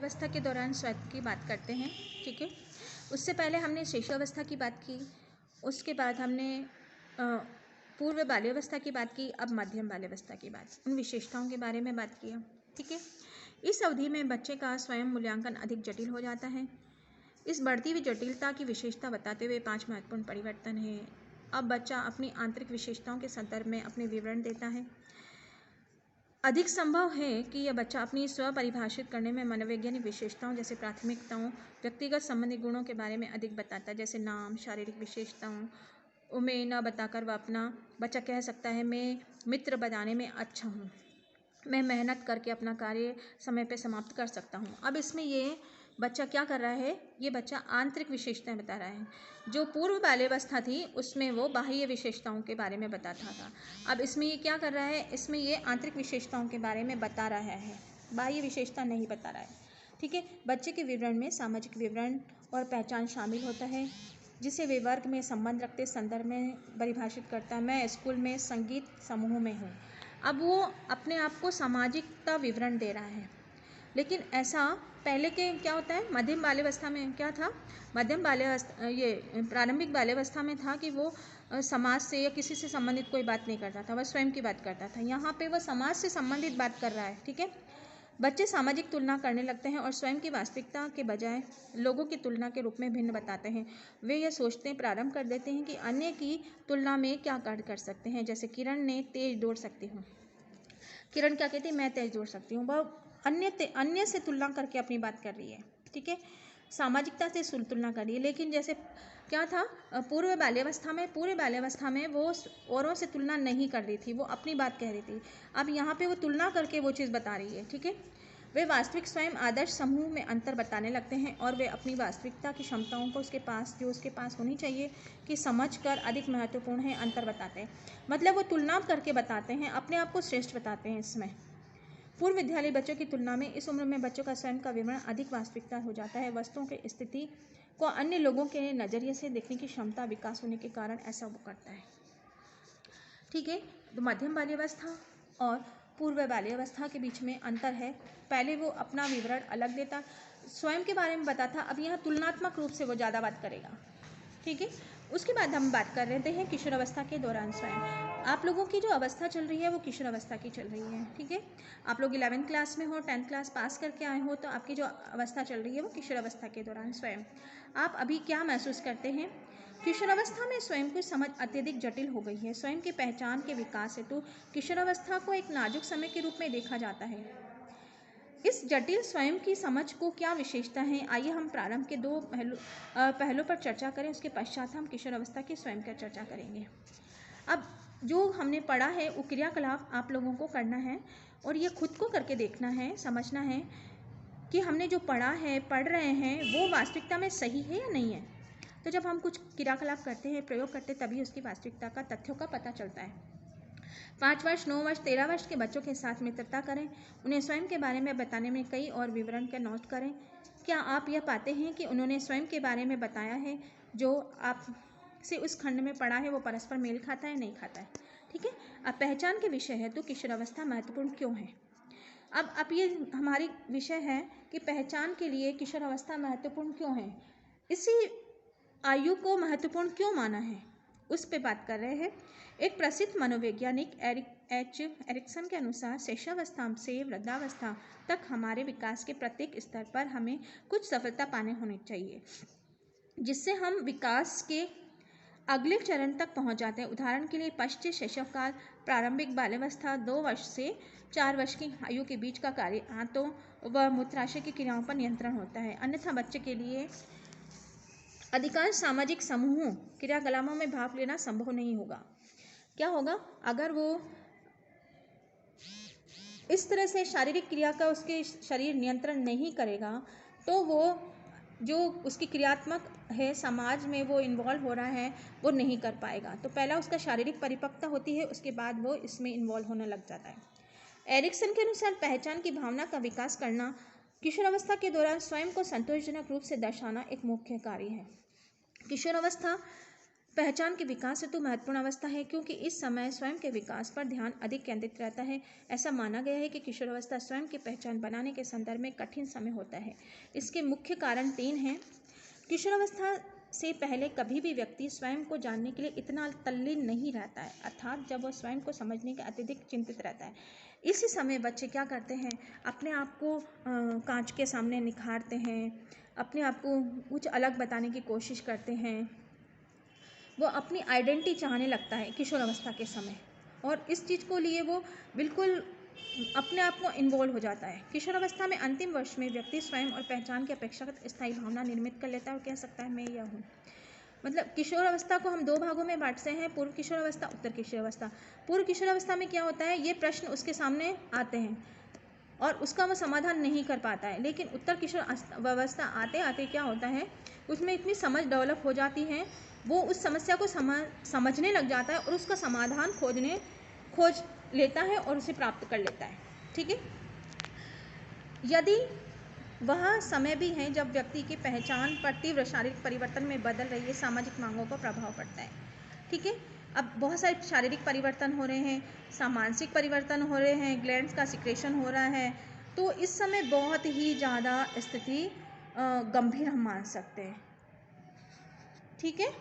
बाल्यावस्था के दौरान स्वास्थ्य की बात करते हैं। ठीक है, उससे पहले हमने शिशुअवस्था की बात की, उसके बाद हमने पूर्व बाल्यावस्था की बात की, अब मध्यम बाल्यावस्था की बात, उन विशेषताओं के बारे में बात किया। ठीक है, इस अवधि में बच्चे का स्वयं मूल्यांकन अधिक जटिल हो जाता है। इस बढ़ती हुई जटिलता की विशेषता बताते हुए 5 महत्वपूर्ण परिवर्तन हैं। अब बच्चा अपनी आंतरिक विशेषताओं के संदर्भ में अपने विवरण देता है। अधिक संभव है कि यह बच्चा अपनी स्व परिभाषित करने में मनोवैज्ञानिक विशेषताओं जैसे प्राथमिकताओं, व्यक्तिगत संबंधी गुणों के बारे में अधिक बताता है, जैसे नाम, शारीरिक विशेषताओं में न बताकर वह अपना बच्चा कह सकता है मैं मित्र बनाने में अच्छा हूँ, मैं मेहनत करके अपना कार्य समय पे समाप्त कर सकता हूँ। अब इसमें ये बच्चा क्या कर रहा है, ये बच्चा आंतरिक विशेषताएं बता रहा है। जो पूर्व बाल्यावस्था थी उसमें वो बाह्य विशेषताओं के बारे में बताता था। अब इसमें ये क्या कर रहा है, इसमें ये आंतरिक विशेषताओं के बारे में बता रहा है, बाह्य विशेषता नहीं बता रहा है। ठीक है, बच्चे के विवरण में सामाजिक विवरण और पहचान शामिल होता है, जिसे वे वर्ग में संबंध रखते संदर्भ में परिभाषित करता है। मैं स्कूल में संगीत समूह में हूँ। अब वो अपने आप को सामाजिकता विवरण दे रहा है, लेकिन ऐसा पहले के क्या होता है, मध्यम बाल्यावस्था में क्या था, मध्यम बाल्यावस्था ये प्रारंभिक बाल्यावस्था में था कि वो समाज से या किसी से संबंधित कोई बात नहीं करता था, वह स्वयं की बात करता था। यहाँ पे वह समाज से संबंधित बात कर रहा है। ठीक है, बच्चे सामाजिक तुलना करने लगते हैं और स्वयं की वास्तविकता के बजाय लोगों की तुलना के रूप में भिन्न बताते हैं। वे यह सोचते प्रारंभ कर देते हैं कि अन्य की तुलना में क्या कार्य कर सकते हैं, जैसे किरण ने तेज दौड़ सकती हूँ, किरण क्या कहती है, मैं तेज दौड़ सकती हूँ, वह अन्य से तुलना करके अपनी बात कर रही है। ठीक है, सामाजिकता से तुलना कर रही है। लेकिन जैसे क्या था, पूर्व बाल्यावस्था में वो औरों से तुलना नहीं कर रही थी, वो अपनी बात कह रही थी। अब यहाँ पे वो तुलना करके वो चीज़ बता रही है। ठीक है, वे वास्तविक स्वयं आदर्श समूह में अंतर बताने लगते हैं और वे अपनी वास्तविकता की क्षमताओं को उसके पास होनी चाहिए कि समझ कर अधिक महत्वपूर्ण है अंतर बताते हैं। मतलब वो तुलना करके बताते हैं, अपने आप को श्रेष्ठ बताते हैं। इसमें पूर्व विद्यालय बच्चों की तुलना में इस उम्र में बच्चों का स्वयं का विवरण अधिक वास्तविकता हो जाता है। वस्तुओं की स्थिति को अन्य लोगों के नज़रिए से देखने की क्षमता विकास होने के कारण ऐसा वो करता है। ठीक है, तो मध्यम बाल्यावस्था और पूर्व बाल्यावस्था के बीच में अंतर है। पहले वो अपना विवरण अलग देता, स्वयं के बारे में बताता, अब यहाँ तुलनात्मक रूप से वो ज़्यादा बात करेगा। ठीक है, उसके बाद हम बात कर रहे हैं किशोरावस्था के दौरान स्वयं। आप लोगों की जो अवस्था चल रही है वो किशोरावस्था की चल रही है। ठीक है, आप लोग 11वीं क्लास में हो, 10th क्लास पास करके आए हो, तो आपकी जो अवस्था चल रही है वो किशोरावस्था के दौरान स्वयं। आप अभी क्या महसूस करते हैं, किशोरावस्था में स्वयं की समझ अत्यधिक जटिल हो गई है। स्वयं की पहचान के विकास हेतु किशोरावस्था को एक नाजुक समय के रूप में देखा जाता है। इस जटिल स्वयं की समझ को क्या विशेषता है, आइए हम प्रारंभ के दो पहलों पर चर्चा करें, उसके पश्चात हम किशोरावस्था की स्वयं पर चर्चा करेंगे। अब जो हमने पढ़ा है वो क्रियाकलाप आप लोगों को करना है और ये खुद को करके देखना है, समझना है कि हमने जो पढ़ा है, पढ़ रहे हैं, वो वास्तविकता में सही है या नहीं है। तो जब हम कुछ क्रियाकलाप करते हैं, प्रयोग करते हैं, तभी उसकी वास्तविकता का, तथ्यों का पता चलता है। 5 वर्ष, 9 वर्ष, 13 वर्ष के बच्चों के साथ मित्रता करें, उन्हें स्वयं के बारे में बताने में कई और विवरण का नोट करें। क्या आप यह पाते हैं कि उन्होंने स्वयं के बारे में बताया है जो आप से उस खंड में पढ़ा है वो परस्पर मेल खाता है, नहीं खाता है। ठीक है, अब पहचान के विषय है तो किशोरावस्था महत्वपूर्ण क्यों है। अब ये हमारी विषय है कि पहचान के लिए किशोरावस्था महत्वपूर्ण क्यों है, इसी आयु को महत्वपूर्ण क्यों माना है, उस पे बात कर रहे हैं। एक प्रसिद्ध मनोवैज्ञानिक एरिक्सन के अनुसार शिशुअवस्था से वृद्धावस्था तक हमारे विकास के प्रत्येक स्तर पर हमें कुछ सफलता पाने होनी चाहिए, जिससे हम विकास के अगले चरण तक पहुंच जाते हैं। उदाहरण के लिए पश्चिम शैशवकाल, प्रारंभिक बाल्यावस्था 2 वर्ष से 4 वर्ष की आयु के बीच का कार्य आंतों व मूत्राशय की क्रियाओं पर नियंत्रण होता है। अन्यथा बच्चे के लिए अधिकांश सामाजिक समूहों क्रियाकलापों में भाग लेना संभव नहीं होगा। क्या होगा, अगर वो इस तरह से शारीरिक क्रिया का उसके शरीर नियंत्रण नहीं करेगा तो वो जो उसकी क्रियात्मक है समाज में वो इन्वॉल्व हो रहा है वो नहीं कर पाएगा। तो पहला उसका शारीरिक परिपक्वता होती है, उसके बाद वो इसमें इन्वॉल्व होने लग जाता है। एरिक्सन के अनुसार पहचान की भावना का विकास करना किशोरावस्था के दौरान स्वयं को संतोषजनक रूप से दर्शाना एक मुख्य कार्य है। किशोरावस्था पहचान के विकास हेतु महत्वपूर्ण अवस्था है, क्योंकि इस समय स्वयं के विकास पर ध्यान अधिक केंद्रित रहता है। ऐसा माना गया है कि किशोरावस्था स्वयं की पहचान बनाने के संदर्भ में कठिन समय होता है। इसके मुख्य कारण 3 हैं। किशोरावस्था से पहले कभी भी व्यक्ति स्वयं को जानने के लिए इतना तल्लीन नहीं रहता है, अर्थात जब वह स्वयं को समझने के अत्यधिक चिंतित रहता है। इसी समय बच्चे क्या करते हैं, अपने आप को कांच के सामने निखारते हैं, अपने आप को कुछ अलग बताने की कोशिश करते हैं। वो अपनी आइडेंटिटी चाहने लगता है किशोरावस्था के समय, और इस चीज़ को लिए वो बिल्कुल अपने आप को इन्वॉल्व हो जाता है। किशोरावस्था में अंतिम वर्ष में व्यक्ति स्वयं और पहचान की अपेक्षाकृत स्थायी भावना निर्मित कर लेता है और कह सकता है मैं यह हूँ। मतलब किशोरावस्था को हम 2 भागों में बांटते हैं, पूर्व किशोरावस्था, उत्तर किशोरावस्था। पूर्व किशोरावस्था में क्या होता है, ये प्रश्न उसके सामने आते हैं और उसका वो समाधान नहीं कर पाता है। लेकिन उत्तर किशोरावस्था आते आते क्या होता है, उसमें इतनी समझ डेवलप हो जाती है, वो उस समस्या को समझने लग जाता है और उसका समाधान खोज लेता है और उसे प्राप्त कर लेता है। ठीक है। यदि वह समय भी है जब व्यक्ति की पहचान पर तीव्र शारीरिक परिवर्तन में बदल रही है, सामाजिक मांगों का प्रभाव पड़ता है। ठीक है। अब बहुत सारे शारीरिक परिवर्तन हो रहे हैं, मानसिक परिवर्तन हो रहे हैं, ग्लैंड्स का सिक्रेशन हो रहा है, तो इस समय बहुत ही ज़्यादा स्थिति गंभीर हम मान सकते हैं। ठीक है।